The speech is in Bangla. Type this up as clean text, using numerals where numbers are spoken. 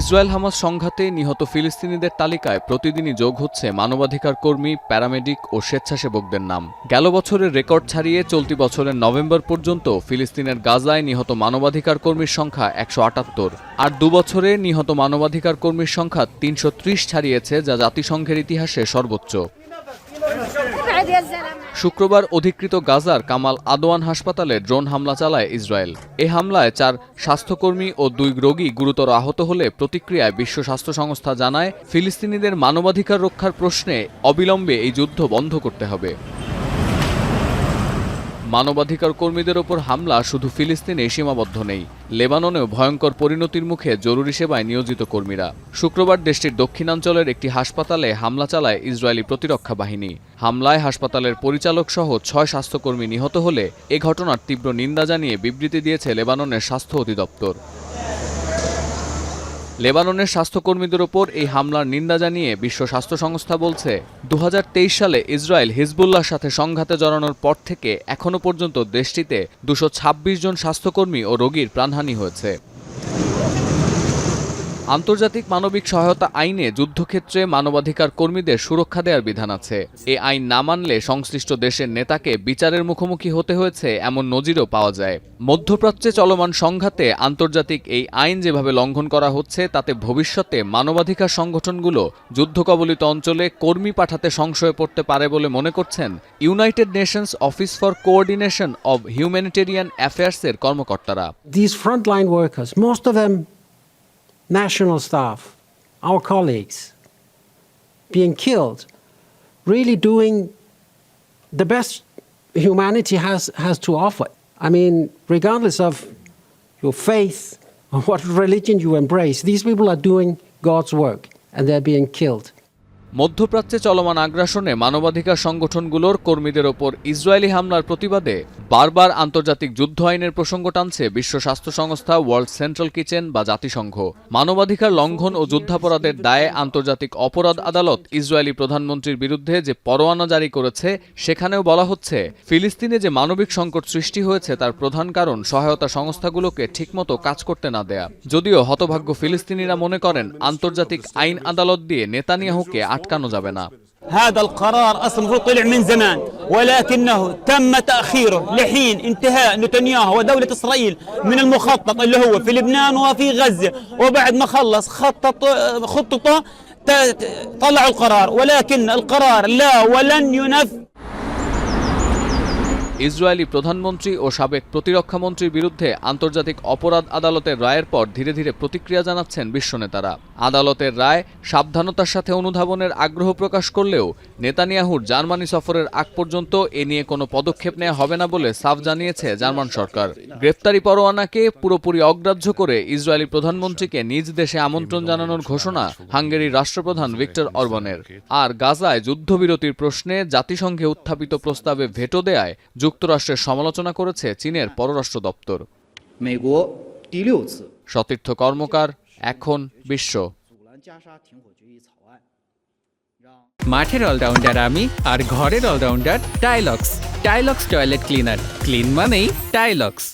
ইসরায়েল হামাস সংঘাতে নিহত ফিলিস্তিনিদের তালিকায় প্রতিদিনই যোগ হচ্ছে মানবাধিকার কর্মী, প্যারামেডিক ও স্বেচ্ছাসেবকদের নাম। গেল বছরের রেকর্ড ছাড়িয়ে চলতি বছরের নভেম্বর পর্যন্ত ফিলিস্তিনের গাজায় নিহত মানবাধিকার কর্মীর সংখ্যা ১৭৮। আর দুবছরে নিহত মানবাধিকার কর্মীর সংখ্যা ৩৩০ ছাড়িয়েছে, যা জাতিসংঘের ইতিহাসে সর্বোচ্চ। শুক্রবার অধিকৃত গাজার কামাল আদওয়ান হাসপাতালে ড্রোন হামলা চালায় ইসরায়েল। এ হামলায় ৪ স্বাস্থ্যকর্মী ও ২ রোগী গুরুতর আহত হলে প্রতিক্রিয়ায় বিশ্ব স্বাস্থ্য সংস্থা জানায়, ফিলিস্তিনিদের মানবাধিকার রক্ষার প্রশ্নে অবিলম্বে এই যুদ্ধ বন্ধ করতে হবে। মানবাধিকার কর্মীদের ওপর হামলা শুধু ফিলিস্তিনে সীমাবদ্ধ নেই, লেবাননেও ভয়ঙ্কর পরিণতির মুখে জরুরি সেবায় নিয়োজিত কর্মীরা। শুক্রবার দেশটির দক্ষিণাঞ্চলের একটি হাসপাতালে হামলা চালায় ইসরায়েলি প্রতিরক্ষা বাহিনী। হামলায় হাসপাতালের পরিচালক সহ ৬ স্বাস্থ্যকর্মী নিহত হলে এ ঘটনার তীব্র নিন্দা জানিয়ে বিবৃতি দিয়েছে লেবাননের স্বাস্থ্য অধিদপ্তর। লেবাননের স্বাস্থ্যকর্মীদের ওপর এই হামলার নিন্দা জানিয়ে বিশ্ব স্বাস্থ্য সংস্থা বলছে, ২০২৩ সালে ইসরায়েল হিজবুল্লাহর সাথে সংঘাতে জড়ানোর পর থেকে এখনও পর্যন্ত দেশটিতে ২২৬ জন স্বাস্থ্যকর্মী ও রোগীর প্রাণহানি হয়েছে। আন্তর্জাতিক মানবিক সহায়তা আইনে যুদ্ধক্ষেত্রে মানবাধিকার কর্মীদের সুরক্ষা দেওয়ার বিধান আছে। এ আইন না মানলে সংশ্লিষ্ট দেশের নেতাকে বিচারের মুখোমুখি হতে হয়েছে, এমন নজিরও পাওয়া যায়। মধ্যপ্রাচ্যে চলমান সংঘাতে আন্তর্জাতিক এই আইন যেভাবে লঙ্ঘন করা হচ্ছে, তাতে ভবিষ্যতে মানবাধিকার সংগঠনগুলো যুদ্ধকবলিত অঞ্চলে কর্মী পাঠাতে সংশয়ে পড়তে পারে বলে মনে করছেন United Nations Office for Coordination of Humanitarian অ্যাফেয়ার্সের কর্মকর্তারা। These frontline workers, most of them national staff, our colleagues, being killed, really doing the best humanity has to offer. I mean, regardless of your faith or what religion you embrace, these people are doing God's work and they're being killed. মধ্যপ্রাচ্যে চলমান আগ্রাসনে মানবাধিকার সংগঠনগুলোর কর্মীদের ওপর ইসরায়েলি হামলার প্রতিবাদে বারবার আন্তর্জাতিক যুদ্ধ আইনের প্রসঙ্গ টানছে বিশ্ব স্বাস্থ্য সংস্থা, ওয়ার্ল্ড সেন্ট্রাল কিচেন বা জাতিসংঘ। মানবাধিকার লঙ্ঘন ও যুদ্ধাপরাধের দায়ে আন্তর্জাতিক অপরাধ আদালত ইসরায়েলি প্রধানমন্ত্রীর বিরুদ্ধে যে পরোয়ানা জারি করেছে, সেখানেও বলা হচ্ছে, ফিলিস্তিনে যে মানবিক সংকট সৃষ্টি হয়েছে তার প্রধান কারণ সহায়তা সংস্থাগুলোকে ঠিকমতো কাজ করতে না দেয়া। যদিও হতভাগ্য ফিলিস্তিনিরা মনে করেন, আন্তর্জাতিক আইন আদালত দিয়ে নেতানিয়াহুকে আটকানো যাবে না। هذا القرار أصلا طلع من زمان، ولكنه تم تأخيره لحين انتهاء نتنياهو ودولة إسرائيل من المخطط اللي هو في لبنان وفي غزة، وبعد ما خلص خططه طلعوا القرار، ولكن القرار لا ولن ينفذ। ইসরায়েলি প্রধানমন্ত্রী ও সাবেক প্রতিরক্ষামন্ত্রীর বিরুদ্ধে আন্তর্জাতিক অপরাধ আদালতের রায়ের পর ধীরে ধীরে প্রতিক্রিয়া জানাচ্ছেন বিশ্বনেতারা। আদালতের রায় সাবধানতার সাথে অনুধাবনের আগ্রহ প্রকাশ করলেও নেতানিয়াহুর জার্মানি সফরের আগ পর্যন্ত এ নিয়ে কোনো পদক্ষেপ নেওয়া হবে না বলে সাফ জানিয়েছে জার্মান সরকার। গ্রেপ্তারি পরোয়ানাকে পুরোপুরি অগ্রাহ্য করে ইসরায়েলি প্রধানমন্ত্রীকে নিজ দেশে আমন্ত্রণ জানানোর ঘোষণা হাঙ্গেরির রাষ্ট্রপ্রধান ভিক্টর অরবানের। আর গাজায় যুদ্ধবিরতির প্রশ্নে জাতিসংঘে উত্থাপিত প্রস্তাবে ভেটো দেয়ায় যুক্তরাষ্ট্রের সমালোচনা করেছে চীনের পররাষ্ট্র দপ্তর। সতীর্থ কর্মকার, এখন বিশ্ব। মাঠের অলরাউন্ডার আমি, আর ঘরের allrounder Tylox. Tylox toilet cleaner, clean মানেই টাইলক্স।